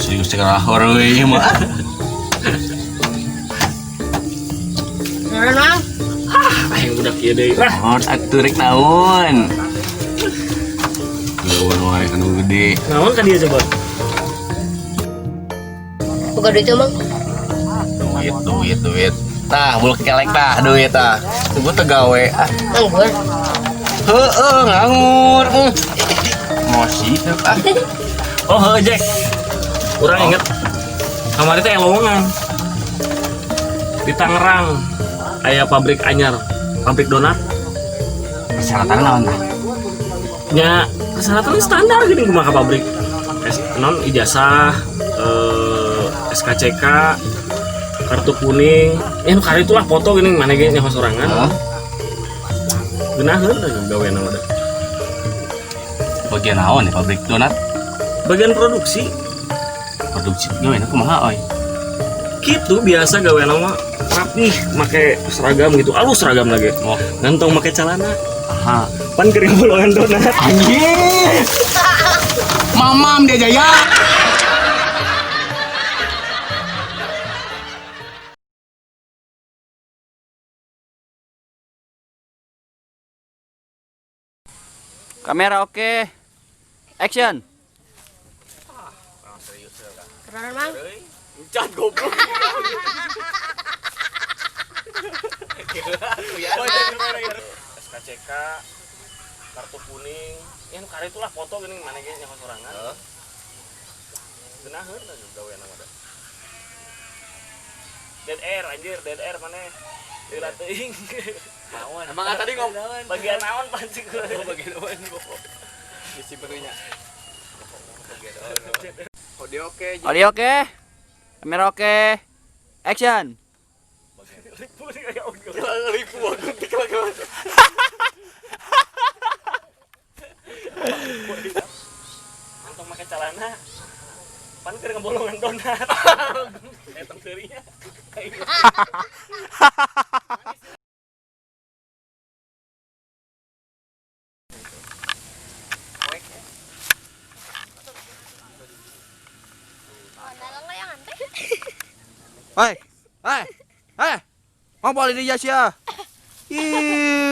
Serius cekal horoi mah. Naon? Ayo udah kieu deui. Naon atuh rek naon? Lawan wae anu gede. Naon ka dia coba? Buka duit emang? Duit. Tah, buluk kelek tah duit tah. Sebut teh gawe. Nganggur. Heueuh nganggur. Mosi teh ah. Oh, heuh Jack. Urang inget kamari teh lowongan. Di Tangerang aya pabrik anyar, pabrik donat. Persyaratan naon tah? Nya persyaratan standar gini kumaha ka pabrik. Non ijazah, SKCK, kartu kuning. Nu kali itulah foto gini mana ge nya sorangan. Geunaheun gaweana mah. Bagian naon nih pabrik donat? Bagian produksi. Produksi gaweana kumaha oi? Gitu biasa gaweana mah rapih, make seragam gitu, alus seragam lagi. Oh, Gantong make celana. aha. Pan kering bolongan donat. Anjir. Mamam dia jaya. Kamera oke. Action. Naon mang? Cat goblok. SKCK, kartu kuning. Ya nu kare itulah foto geuning mana ge nya sorangan. Geunaheun gaweana mah da. Dead air anjir, dead air maneh. Dila teuing. Naon? Emang tadi ngomong bagian naon pancing gue. Bagian naon kok. Isi berunya. Audio oke. Audio oke. Kamera oke. Action. Lipu aku dikelakuan. Antong make celana. Pan keur ngebolongan donat. Eta teurinya. Hei. Mau boleh di jas ya? Ih.